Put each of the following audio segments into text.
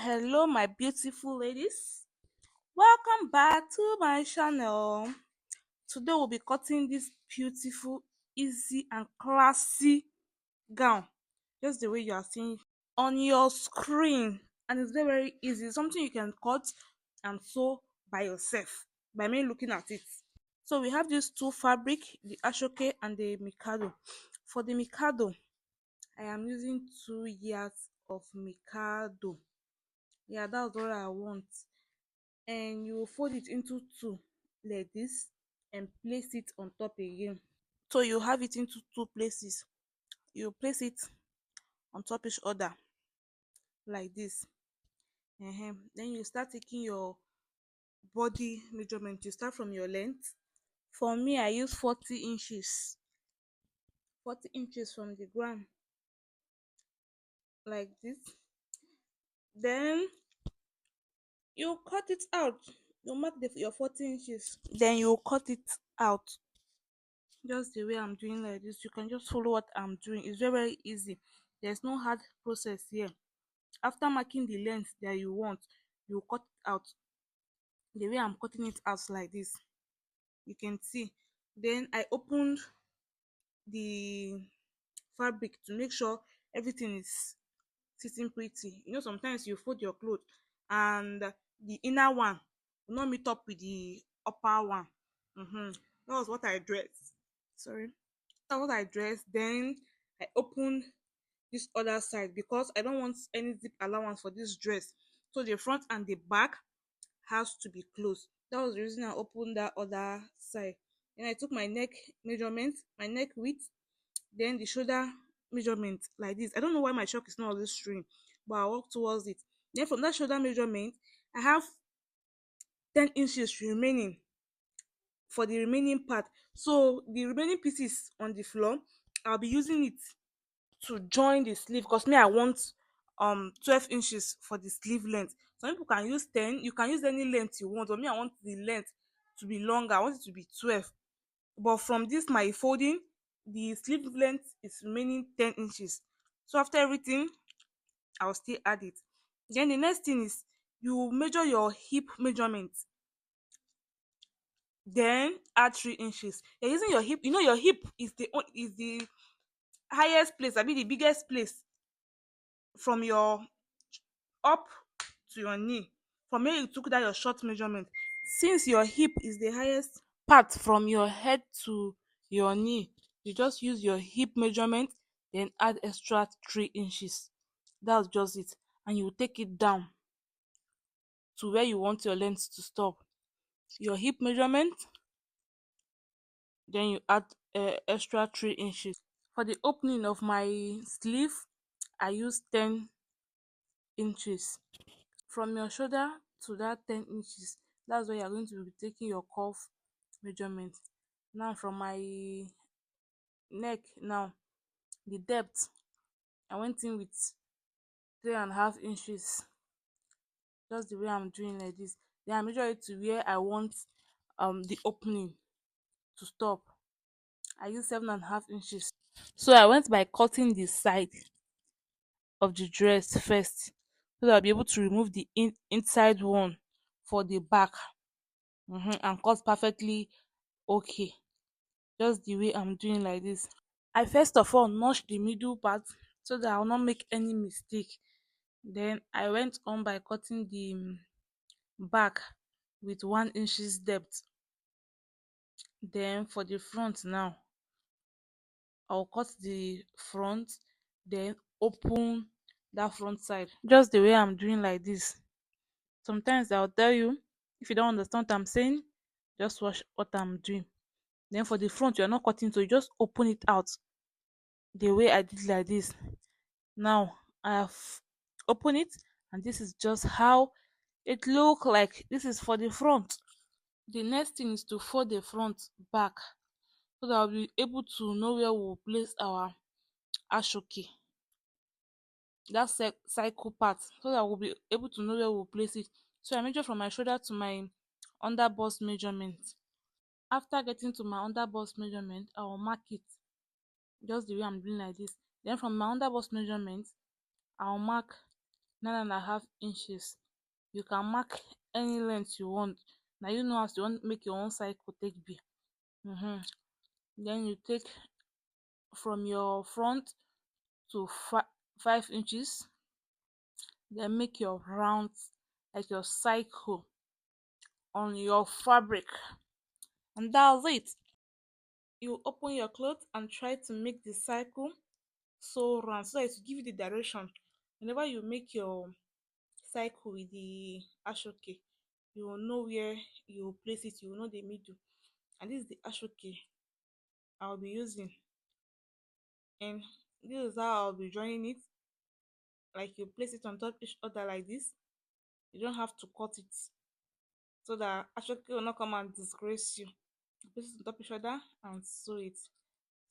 Hello my beautiful ladies, welcome back to my channel. Today we'll be cutting this beautiful, easy and classy gown, just the way you are seeing on your screen. And it's very easy, something you can cut and sew by yourself by me looking at it. So we have these two fabric, the Asoeke and the Mikado. For the Mikado, I am using 2 yards of Mikado. Yeah, that's what I want. And you will fold it into two like this and place it on top again. So you have it into two places. You place it on top each other like this. Then you start taking your body measurement. You start from your length. For me, I use 40 inches. 40 inches from the ground like this. Then you cut it out. You mark your 40 inches. Then you cut it out just the way I'm doing like this. You can just follow what I'm doing. It's very easy. There's no hard process here. After marking the length that you want, you cut it out the way I'm cutting it out like this. You can see. Then I opened the fabric to make sure everything is sitting pretty. You know, sometimes you fold your clothes and the inner one will not meet up with the upper one. That was what I dressed. Sorry. That was what I dressed. Then I opened this other side because I don't want any zip allowance for this dress. So the front and the back has to be closed. That was the reason I opened that other side. Then I took my neck measurement, my neck width, then the shoulder measurement like this. I don't know why my chalk is not always showing, but I'll walk towards it. Then from that shoulder measurement, I have 10 inches remaining for the remaining part. So the remaining pieces on the floor, I'll be using it to join the sleeve because me I want 12 inches for the sleeve length. Some people can use 10, you can use any length you want, but me I want the length to be longer. I want it to be 12. But from this my folding, the sleeve length is remaining 10 inches. So after everything, I'll still add it. Then the next thing is you measure your hip measurement, then add 3 inches. You're using your hip, you know your hip is the highest place, I mean the biggest place from your up to your knee. From where you took that your short measurement, since your hip is the highest part from your head to your knee, you just use your hip measurement, then add extra 3 inches. That's just it. And you take it down to where you want your length to stop. Your hip measurement, then you add extra 3 inches. For the opening of my sleeve, I use 10 inches. From your shoulder to that 10 inches, that's where you're going to be taking your cuff measurement. Now from my neck, now the depth, I went in with 3.5 inches, just the way I'm doing like this. Then I measure it to where I want the opening to stop. I use 7.5 inches. So I went by cutting the side of the dress first, so that I'll be able to remove the inside one for the back. And cut perfectly okay, just the way I'm doing like this. I first of all notch the middle part so that I'll not make any mistake. Then I went on by cutting the back with 1 inches depth. Then for the front now, I'll cut the front, then open that front side, just the way I'm doing like this. Sometimes I'll tell you, if you don't understand what I'm saying, just watch what I'm doing. Then for the front, you're not cutting, so you just open it out the way I did like this. Now I have opened it, and this is just how it look like. This is for the front. The next thing is to fold the front back so that I'll be able to know where we'll place our ashoke, that cycle part, so that we'll be able to know where we'll place it. So I measure from my shoulder to my under bust measurement. After getting to my under bust measurement, I will mark it just the way I'm doing like this. Then from my under bust measurement, I'll mark 9.5 inches. You can mark any length you want. Now you know as you want make your own cycle take be. um Then you take from your front to 5 inches, then make your rounds like your cycle on your fabric, and that's it. You open your cloth and try to make the cycle so round so that it will give you the direction. Whenever you make your cycle with the Asoeke, you will know where you will place it, you will know the middle. And this is the Asoeke I'll be using, and this is how I'll be joining it. Like, you place it on top each other like this. You don't have to cut it, so that Asoeke will not come and disgrace you. You place it on top each other and sew it.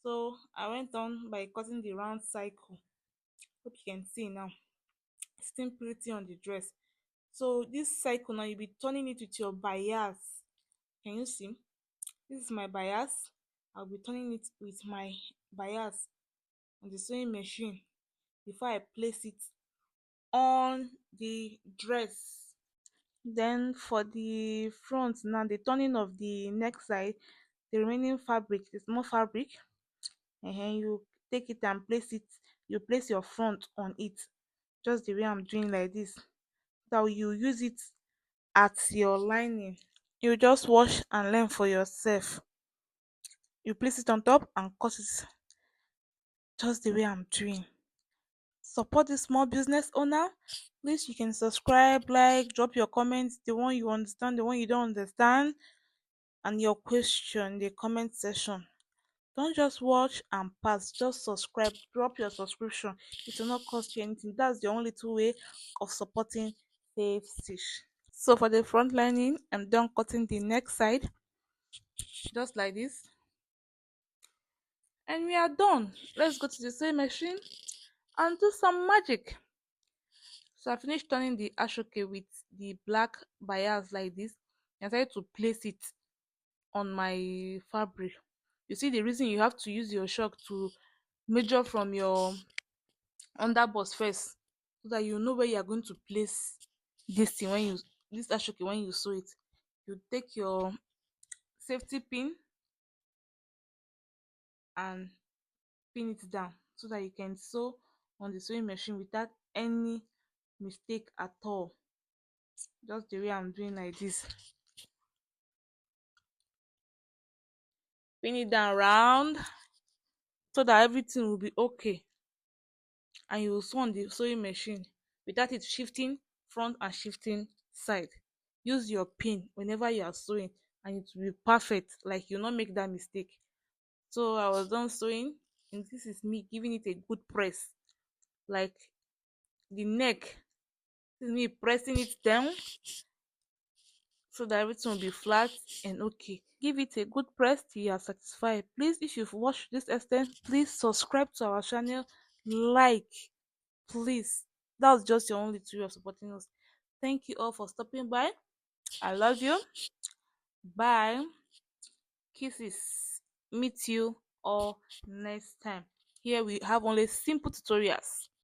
So I went on by cutting the round cycle. Hope you can see now. It's still pretty on the dress. So this cycle now, you'll be turning it with your bias. Can you see? This is my bias. I'll be turning it with my bias on the sewing machine before I place it on the dress. Then for the front now, the turning of the neck side, the remaining fabric, the small fabric, you take it and place it, you place your front on it, just the way I'm doing like this. So you use it at your lining. You just wash and learn for yourself. You place it on top and cut it just the way I'm doing. Support the small business owner. Please, you can subscribe, like, drop your comments, the one you understand, the one you don't understand, and your question in the comment section. Don't just watch and pass, just subscribe, drop your subscription. It will not cost you anything. That's the only two way of supporting Safe Stitch. So for the front lining, I'm done cutting the neck side just like this, and we are done. Let's go to the sewing machine and do some magic. So I finished turning the Asoeke with the black bias like this. I decided to place it on my fabric. You see the reason you have to use your chalk to measure from your underbust first, so that you know where you are going to place this thing when you this Asoeke when you sew it. You take your safety pin and pin it down so that you can sew on the sewing machine without any mistake at all. Just the way I'm doing like this. Pin it down round so that everything will be okay, and you will sew on the sewing machine without it shifting front and shifting side. Use your pin whenever you are sewing, and it will be perfect. Like, you not make that mistake. So I was done sewing, and this is me giving it a good press. Like, the neck, this is me pressing it down so that everything will be flat and okay. Give it a good press till you are satisfied. Please, if you've watched this extent, please subscribe to our channel, like, please. That's just your only two way of supporting us. Thank you all for stopping by. I love you. Bye. Kisses. Meet you all next time. Here we have only simple tutorials.